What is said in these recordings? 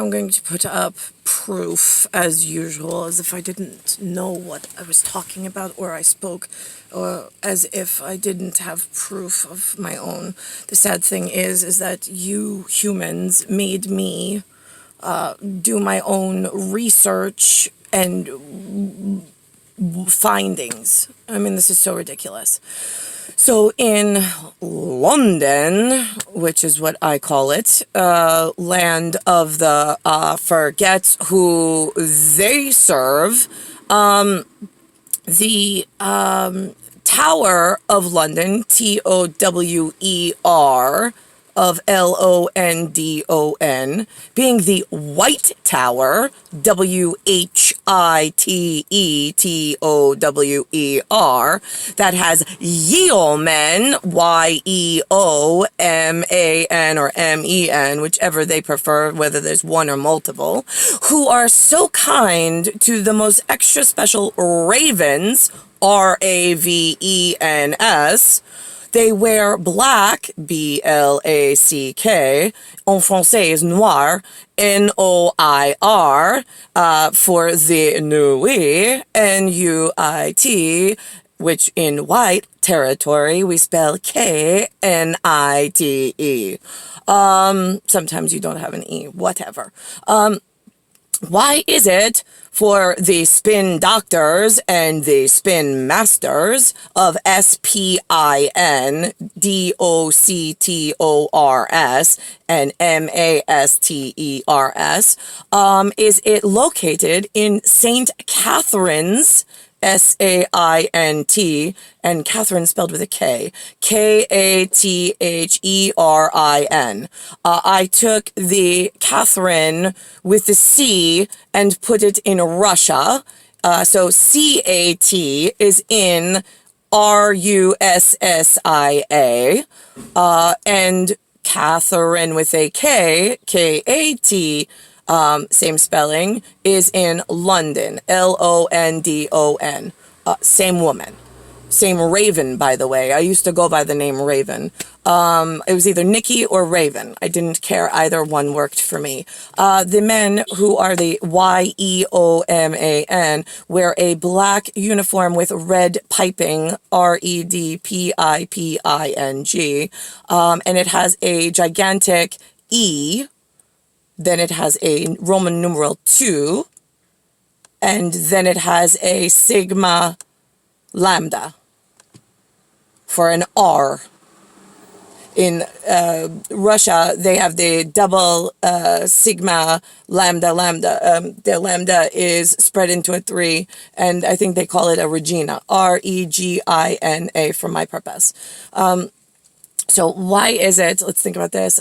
I'm going to put up proof as usual, as if I didn't know what I was talking about or I spoke, or as if I didn't have proof of my own. The sad thing is that you humans made me do my own research and findings. I mean, this is so ridiculous. So in London, which is what I call it, land of the forgets who they serve, the Tower of London, TOWER, of LONDON, being the White Tower, WHITETOWER, that has Yeoman, YEOMAN or MEN, whichever they prefer, whether there's one or multiple, who are so kind to the most extra special ravens, RAVENS. They wear black, BLACK, en français is noir, NOIR, for the nuit, NUIT, which in white territory we spell KNITE. Sometimes you don't have an E, whatever. Why is it for the spin doctors and the spin masters of SPIN, DOCTORS, and MASTERS, is it located in St. Katherines, SAINT, and Katherine spelled with a K, KATHERIN. I took the Katherine with the C and put it in Russia. So CAT is in RUSSIA, and Katherine with a K, KAT, same spelling, is in London, LONDON. Same woman. Same Raven, by the way. I used to go by the name Raven. It was either Nikki or Raven. I didn't care. Either one worked for me. The men, who are the YEOMAN, wear a black uniform with red piping, REDPIPING, and it has a gigantic E. Then it has a Roman numeral 2, and then it has a sigma lambda for an R. In Russia, they have the double sigma lambda. The lambda is spread into a 3, and I think they call it a Regina, REGINA for my purpose. So why is it? Let's think about this.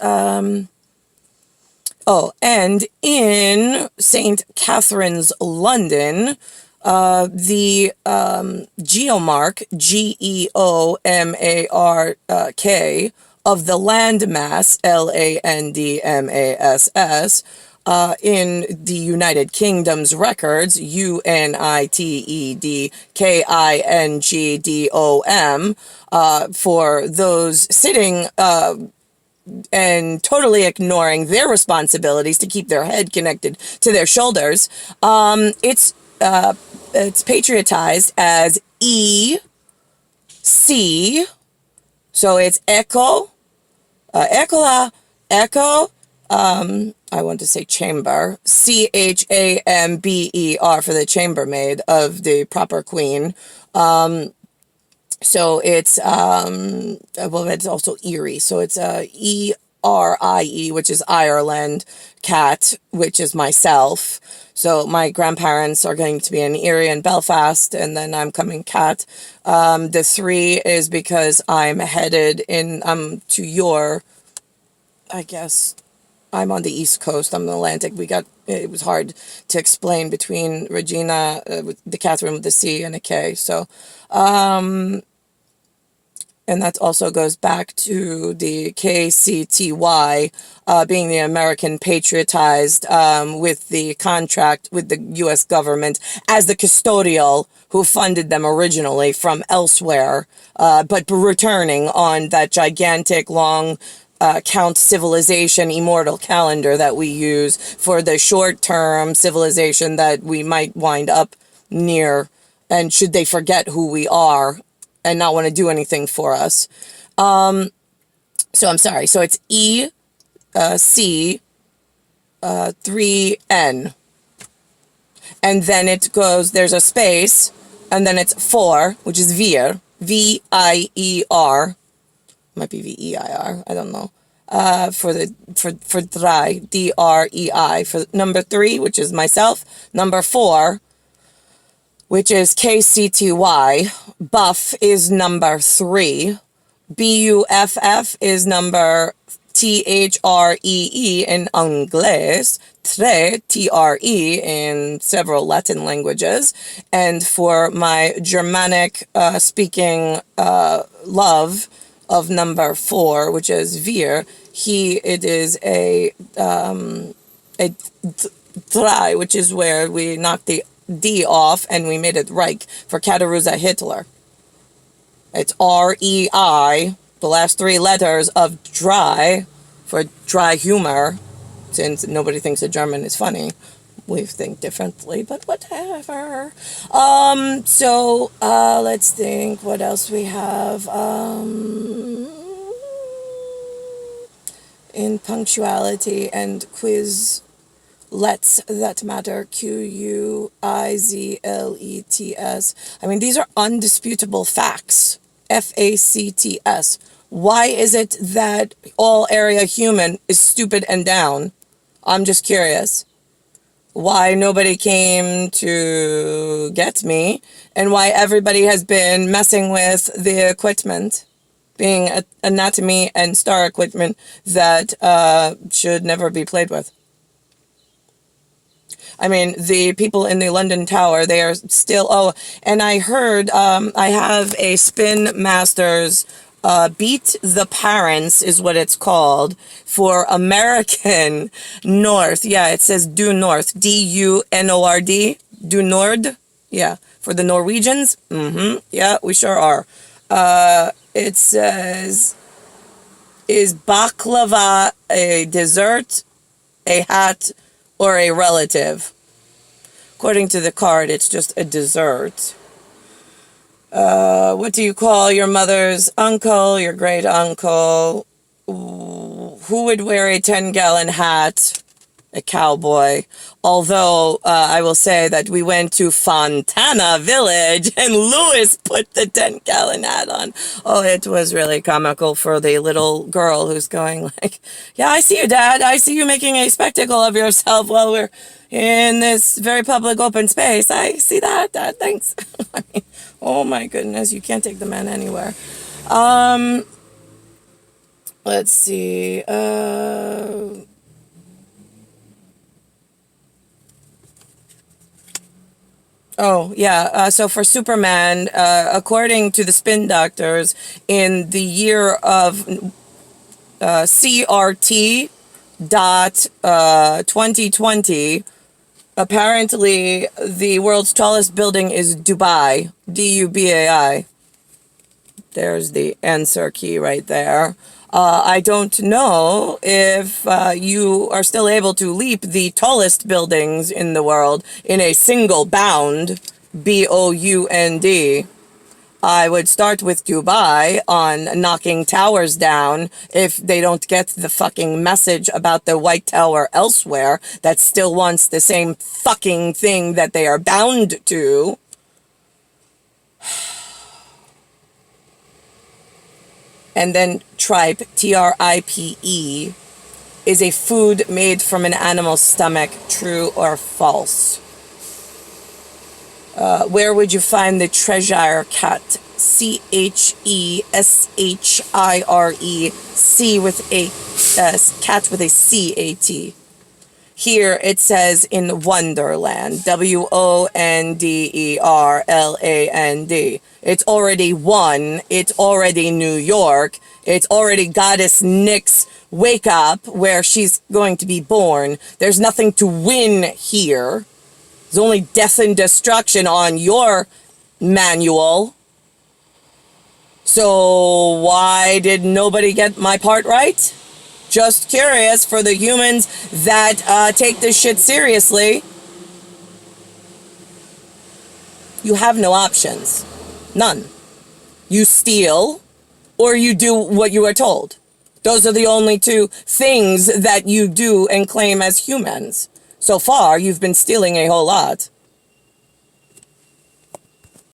And in St. Katherines, London, the geomark, GEOMARK, of the landmass, LANDMASS, in the United Kingdom's records, UNITEDKINGDOM, for those sitting and totally ignoring their responsibilities to keep their head connected to their shoulders, it's patriotized as EC. So it's echo, echo, I want to say chamber, CHAMBER for the chambermaid of the proper queen. So it's, well, it's also Erie. So it's ERIE, which is Ireland, cat, which is myself. So my grandparents are going to be in Erie and Belfast, and then I'm coming cat. The 3 is because I'm headed in to your, I guess, I'm on the East Coast, I'm the Atlantic. It was hard to explain between Regina, the Katherine with the C and a K. So, and that also goes back to the KCTY, being the American patriotized, with the contract with the U.S. government as the custodial who funded them originally from elsewhere, but returning on that gigantic long count civilization immortal calendar that we use for the short-term civilization that we might wind up near, and should they forget who we are and not want to do anything for us. So I'm sorry. So it's Ec3N. And then it goes, there's a space, and then it's FORE, which is VIER, V-I-E-R. Might be V-E-I-R, I don't know. For drei, D-R-E-I. For number 3, which is myself. Number 4, which is K-C-T-Y. Buff is number 3. B-U-F-F is number T-H-R-E-E in Anglais. Tre, T-R-E in several Latin languages. And for my Germanic speaking love of number 4, which is VIER, it is a drei, which is where we knocked the D off and we made it Reich for Katharine Hitler. It's R-E-I, the last 3 letters of dry, for dry humor. Since nobody thinks a German is funny, we think differently, but whatever. Let's think what else we have. In punctuality and quiz, let's that matter, Q-U-I-Z-L-E-T-S. I mean, these are undisputable facts. F-A-C-T-S. Why is it that all area human is stupid and down? I'm just curious. Why nobody came to get me, and why everybody has been messing with the equipment, being anatomy and star equipment that should never be played with. I mean, the people in the London Tower, they are still... Oh, and I heard I have a Spin Masters Beat the Parents is what it's called for American North. Yeah, it says due north. D-U-N-O-R-D. Due Nord. Yeah, for the Norwegians. Yeah, we sure are. It says, is baklava a dessert, a hat, or a relative? According to the card, it's just a dessert. What do you call your mother's uncle, your great uncle? Who would wear a 10-gallon hat? A cowboy. Although, I will say that we went to Fontana Village and Louis put the 10-gallon hat on. Oh, it was really comical for the little girl who's going like, yeah, I see you, Dad. I see you making a spectacle of yourself while we're in this very public open space. I see that, Dad. Thanks. I mean, oh my goodness, you can't take the man anywhere. Let's see. Oh, yeah. So for Superman, according to the spin doctors, in the year of CRT dot 2020, apparently the world's tallest building is Dubai. D-U-B-A-I. There's the answer key right there. I don't know if you are still able to leap the tallest buildings in the world in a single bound, B-O-U-N-D. I would start with Dubai on knocking towers down if they don't get the fucking message about the White Tower elsewhere that still wants the same fucking thing that they are bound to. And then tripe, T-R-I-P-E, is a food made from an animal's stomach. True or false? Where would you find the Cheshire Cat? C-H-E-S-H-I-R-E, C with a cat with a C-A-T. Here it says in Wonderland, W-O-N-D-E-R-L-A-N-D. It's already won. It's already New York. It's already Goddess Nyx Wake Up, where she's going to be born. There's nothing to win here. There's only death and destruction on your manual. So why did nobody get my part right? Just curious for the humans that take this shit seriously. You have no options. None. You steal or you do what you are told. Those are the only two things that you do and claim as humans. So far, you've been stealing a whole lot.